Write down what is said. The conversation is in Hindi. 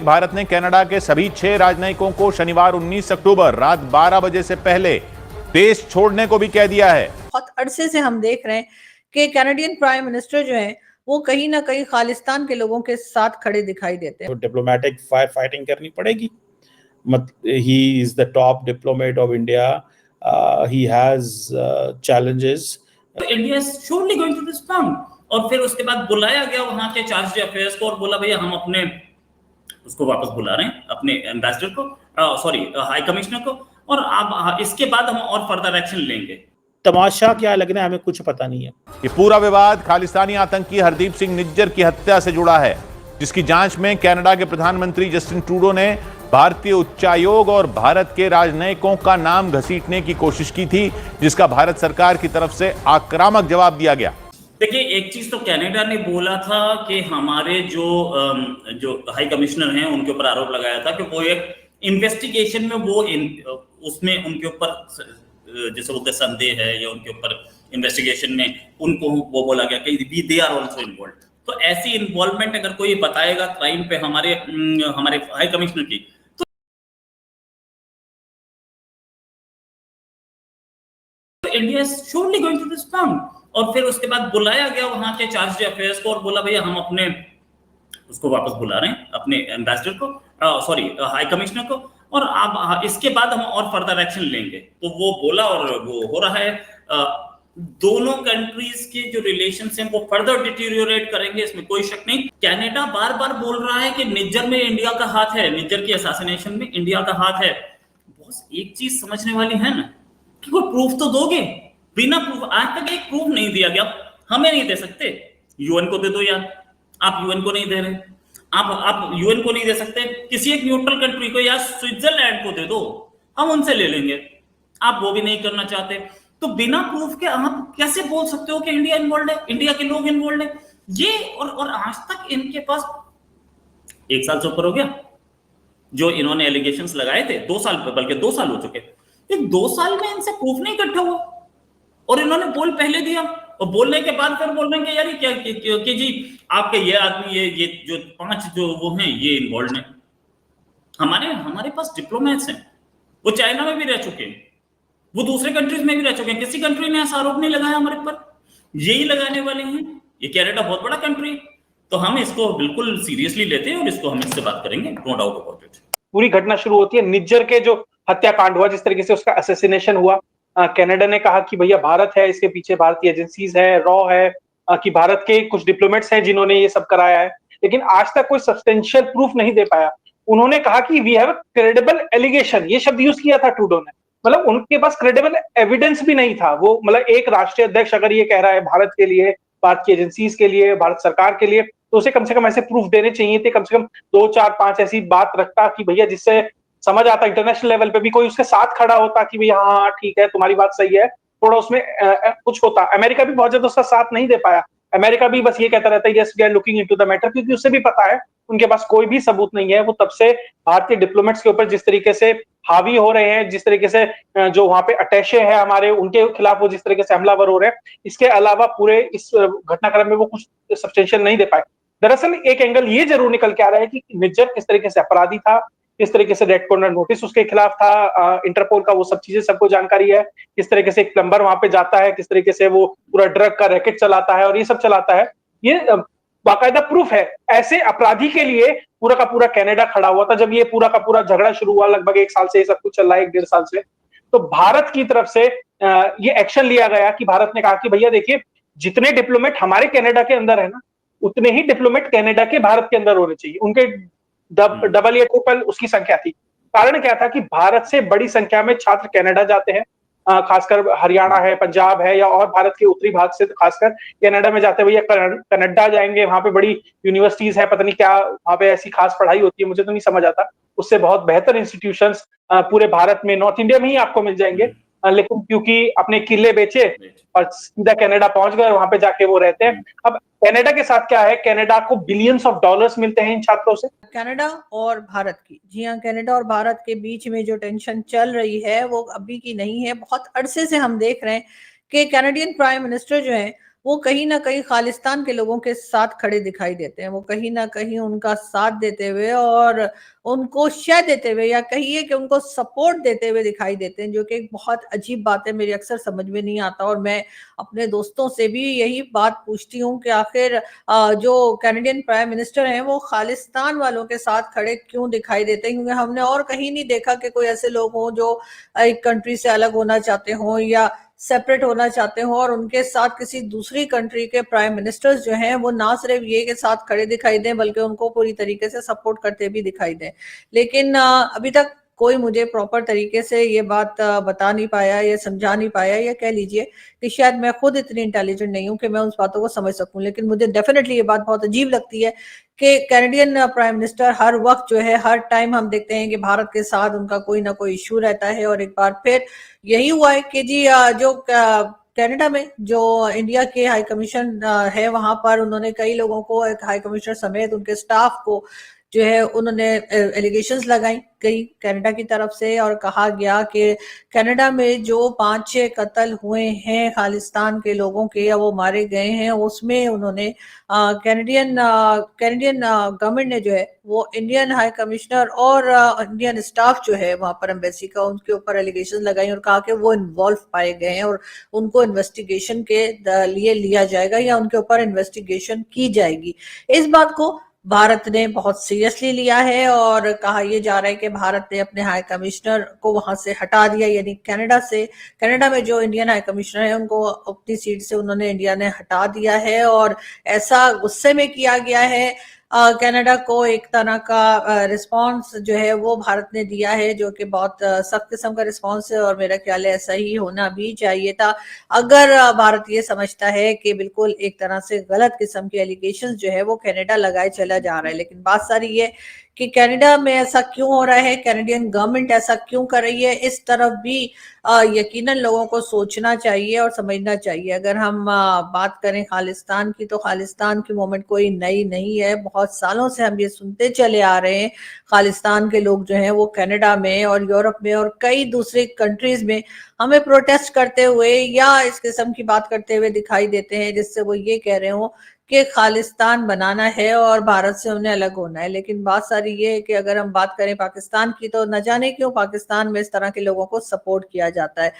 भारत ने कनाडा के सभी 6 राजनयिकों को शनिवार 19 अक्टूबर रात 12 बजे से पहले देश छोड़ने को भी कह दिया है। बहुत अरसे से हम देख रहे हैं कि कैनेडियन प्राइम मिनिस्टर जो हैं वो कहीं ना कहीं खालिस्तान के लोगों के साथ खड़े दिखाई देते हैं। तो डिप्लोमेटिक फायर फाइटिंग करनी पड़ेगी। He is the top diplomat of India, he has challenges. India is surely going to respond. और फिर उसके बाद बुलाया गया वहां के चार्ज अफेयर्स को और बोला भैया हम अपने उसको वापस बुला रहे हैं, अपने एम्बेसडर को, सॉरी हाई कमिश्नर को, और आप इसके बाद हम और फर्दर एक्शन लेंगे। तमाशा क्या लगना है हमें कुछ पता नहीं है। ये पूरा विवाद खालिस्तानी आतंकी हरदीप सिंह निज्जर की हत्या से जुड़ा है, जिसकी जांच में कनाडा के प्रधानमंत्री जस्टिन ट्रूडो ने भारतीय उच्चायोग और भारत के राजनयिकों का नाम घसीटने की कोशिश की थी, जिसका भारत सरकार की तरफ से आक्रामक जवाब दिया गया। देखिए, एक चीज तो कनाडा ने बोला था कि हमारे जो हाई कमिश्नर हैं उनके ऊपर आरोप लगाया था कि वो एक इन्वेस्टिगेशन में वो उसमें उनके ऊपर जैसे बोलते संदेह है या उनके ऊपर इन्वेस्टिगेशन में उनको वो बोला गया कि दे आर आल्सो इन्वॉल्व्ड। तो ऐसी इन्वॉल्वमेंट अगर कोई बताएगा क्राइम पे हमारे हाई कमिश्नर की, तो India is surely going to respond. और फिर उसके बाद बुलाया गया वहां के चार्ज अफेयर्स को और बोला भैया हम अपने उसको वापस बुला रहे हैं, अपने एम्बेसडर को, सॉरी हाई कमिश्नर को, और आप इसके बाद हम और फर्दर एक्शन लेंगे। तो वो बोला और वो हो रहा है। दोनों कंट्रीज के जो रिलेशंस हैं वो फर्दर डिटीरियोरेट करेंगे, इसमें कोई शक नहीं। कनाडा बार बार बोल रहा है कि निज्जर में इंडिया का हाथ है, निज्जर की असैसिनेशन में इंडिया का हाथ है। बस एक चीज समझने वाली है ना कि कोई प्रूफ तो दोगे। बिना प्रूफ आज तक एक प्रूफ नहीं दिया गया। हमें नहीं दे सकते, यूएन को दे दो यार। आप यूएन को नहीं दे रहे, आप यूएन को नहीं दे सकते, किसी एक न्यूट्रल कंट्री को या स्विट्जरलैंड को दे दो, हम उनसे ले लेंगे। आप वो भी नहीं करना चाहते, तो बिना प्रूफ के आप कैसे बोल सकते हो कि इंडिया इन्वॉल्व है, इंडिया के लोग इन्वॉल्व है? ये और आज तक इनके पास 1 साल से ऊपर हो गया जो इन्होंने एलिगेशंस लगाए थे, 2 साल, बल्कि 2 साल हो चुके। 2 साल में इनसे प्रूफ नहीं इकट्ठा हुआ और इन्होंने बोल पहले दिया, और बोलने के बाद फिर बोल रहे हैं कि यार क्या कि जी आपके ये आदमी ये जो 5 जो वो हैं ये इन्वॉल्व हैं। हमारे पास डिप्लोमेट्स हैं, वो चाइना में भी रह चुके हैं, वो दूसरे कंट्रीज में भी रह चुके हैं। किसी कंट्री ने ऐसा आरोप नहीं लगाया हमारे पर, यही लगाने वाले हैं। ये कनाडा बहुत बड़ा कंट्री, तो हम इसको बिल्कुल सीरियसली लेते हैं और इसको हम इससे बात करेंगे, नो डाउट अबाउट इट। पूरी घटना शुरू होती है निज्जर के जो हत्याकांड हुआ, जिस तरीके से उसका असैसिनेशन हुआ। कनाडा ने कहा कि भैया भारत है, इसके पीछे भारतीय एजेंसीज है, रॉ है, कि भारत के कुछ डिप्लोमेट्स हैं जिन्होंने ये सब कराया है, लेकिन आज तक कोई सब्सटेंशियल प्रूफ नहीं दे पाया। उन्होंने कहा कि we have a credible allegation, ये शब्द यूज किया था ट्रूडो ने, मतलब उनके पास क्रेडिबल एविडेंस भी नहीं था। वो मतलब एक राष्ट्रीय अध्यक्ष अगर ये कह रहा है भारत के लिए, भारत की एजेंसीज के लिए, भारत सरकार के लिए, तो उसे कम से कम ऐसे प्रूफ देने चाहिए थे। कम से कम 2, 4, 5 ऐसी बात रखता कि भैया जिससे समझ आता, इंटरनेशनल लेवल पे भी कोई उसके साथ खड़ा होता कि भैया हाँ ठीक है तुम्हारी बात सही है, थोड़ा उसमें कुछ होता। अमेरिका भी बहुत ज्यादा उसका साथ नहीं दे पाया। अमेरिका भी बस ये कहता रहता है yes we are looking into the matter, क्योंकि उसे भी पता है उनके पास कोई भी सबूत नहीं है। वो तब से भारतीय डिप्लोमेट्स के ऊपर जिस तरीके से हावी हो रहे हैं, जिस तरीके से जो वहां पे अटैचे है हमारे, उनके खिलाफ वो जिस तरीके से हमलावर हो रहे हैं, इसके अलावा पूरे इस घटनाक्रम में वो कुछ सब्सटेंशियल नहीं दे पाए। दरअसल एक एंगल ये जरूर निकल के आ रहा है कि निज्जर किस तरीके से अपराधी था, किस तरीके से रेड कॉर्नर नोटिस उसके खिलाफ था, इंटरपोल का, वो सब चीजें सबको जानकारी है। किस तरीके से एक प्लम्बर वहां पे जाता है, किस तरीके से वो पूरा ड्रग का रैकेट चलाता है और ये सब चलाता है, ये बाकायदा प्रूफ है। ऐसे अपराधी के लिए पूरा का पूरा कनाडा खड़ा हुआ था। जब ये पूरा का पूरा झगड़ा शुरू हुआ, लगभग 1 साल से ये सब कुछ चल रहा है, 1-1.5 साल से, तो भारत की तरफ से ये एक्शन लिया गया कि भारत ने कहा कि भैया देखिए जितने डिप्लोमेट हमारे कनाडा के अंदर है ना, उतने ही डिप्लोमेट कनाडा के भारत के अंदर होने चाहिए। उनके डबल या ट्रिपल उसकी संख्या थी। कारण क्या था कि भारत से बड़ी संख्या में छात्र कनाडा जाते हैं, खासकर हरियाणा है, पंजाब है, या और भारत के उत्तरी भाग से खासकर कनाडा में जाते हुए, या कनाडा जाएंगे, वहां पे बड़ी यूनिवर्सिटीज है, पता नहीं क्या वहां पे ऐसी खास पढ़ाई होती है, मुझे तो नहीं समझ आता। उससे बहुत बेहतर इंस्टीट्यूशंस पूरे भारत में, नॉर्थ इंडिया में ही आपको मिल जाएंगे, लेकिन क्योंकि अपने किले बेचे और सीधा कनाडा पहुंच गए, वहां पे जाके वो रहते हैं। अब कनाडा के साथ क्या है, कनाडा को बिलियंस ऑफ डॉलर्स मिलते हैं इन छात्रों से। कनाडा और भारत की, जी हाँ, कनाडा और भारत के बीच में जो टेंशन चल रही है वो अभी की नहीं है। बहुत अरसे से हम देख रहे हैं कि कैनेडियन प्राइम मिनिस्टर जो है वो कहीं ना कहीं खालिस्तान के लोगों के साथ खड़े दिखाई देते हैं। वो कहीं ना कहीं उनका साथ देते हुए और उनको शय देते हुए या कहिए कि उनको सपोर्ट देते हुए दिखाई देते हैं, जो कि एक बहुत अजीब बात है, मेरी अक्सर समझ में नहीं आता। और मैं अपने दोस्तों से भी यही बात पूछती हूँ कि आखिर जो कैनेडियन प्राइम मिनिस्टर हैं वो खालिस्तान वालों के साथ खड़े क्यों दिखाई देते हैं, क्योंकि हमने और कहीं नहीं देखा कि कोई ऐसे लोग हों जो एक कंट्री से अलग होना चाहते हों या सेपरेट होना चाहते हो और उनके साथ किसी दूसरी कंट्री के प्राइम मिनिस्टर्स जो हैं वो ना सिर्फ ये के साथ खड़े दिखाई दें बल्कि उनको पूरी तरीके से सपोर्ट करते भी दिखाई दें। लेकिन अभी तक कोई मुझे प्रॉपर तरीके से ये बात बता नहीं पाया या समझा नहीं पाया, या कह लीजिए कि शायद मैं खुद इतनी इंटेलिजेंट नहीं हूं कि मैं उस बातों को समझ सकूं। लेकिन मुझे डेफिनेटली ये बात बहुत अजीब लगती है कि कैनेडियन प्राइम मिनिस्टर हर वक्त जो है, हर टाइम हम देखते हैं कि भारत के साथ उनका कोई ना कोई इश्यू रहता है। और एक बार फिर यही हुआ है कि जी जो कनाडा में जो इंडिया के हाई कमीशन है वहां पर उन्होंने कई लोगों को, एक हाई कमिश्नर समेत उनके स्टाफ को जो है उन्होंने एलिगेशंस लगाई गई कनाडा की तरफ से और कहा गया कि कनाडा में जो 5-6 कत्ल हुए हैं खालिस्तान के लोगों के या वो मारे गए हैं, उसमें उन्होंने कैनेडियन गवर्नमेंट ने जो है वो इंडियन हाई कमिश्नर और इंडियन स्टाफ जो है वहां पर एम्बेसी का, उनके ऊपर एलिगेशन लगाई और कहा कि वो इन्वॉल्व पाए गए हैं और उनको इन्वेस्टिगेशन के लिए लिया जाएगा या उनके ऊपर इन्वेस्टिगेशन की जाएगी। इस बात को भारत ने बहुत सीरियसली लिया है और कहा यह जा रहा है कि भारत ने अपने हाई कमिश्नर को वहां से हटा दिया, यानी कनाडा में जो इंडियन हाई कमिश्नर है उनको अपनी सीट से उन्होंने इंडिया ने हटा दिया है। और ऐसा गुस्से में किया गया है। कनाडा को एक तरह का रिस्पांस जो है वो भारत ने दिया है, जो कि बहुत सख्त किस्म का रिस्पांस है और मेरा ख्याल है ऐसा ही होना भी चाहिए था। अगर भारत ये समझता है कि बिल्कुल एक तरह से गलत किस्म के एलिगेशंस जो है वो कनाडा लगाए चला जा रहा है, लेकिन बात सारी ये कि कनाडा में ऐसा क्यों हो रहा है, कैनेडियन गवर्नमेंट ऐसा क्यों कर रही है, इस तरफ भी यकीनन लोगों को सोचना चाहिए और समझना चाहिए। अगर हम बात करें खालिस्तान की, तो खालिस्तान की मूवमेंट कोई नई नहीं है, बहुत सालों से हम ये सुनते चले आ रहे हैं। खालिस्तान के लोग जो हैं वो कनाडा में और यूरोप में और कई दूसरी कंट्रीज में हमें प्रोटेस्ट करते हुए या इस किस्म की बात करते हुए दिखाई देते हैं, जिससे वो ये कह रहे हो कि खालिस्तान बनाना है और भारत से उन्हें अलग होना है। लेकिन बात सारी ये है कि अगर हम बात करें पाकिस्तान की, तो न जाने क्यों पाकिस्तान में इस तरह के लोगों को सपोर्ट किया जाता है।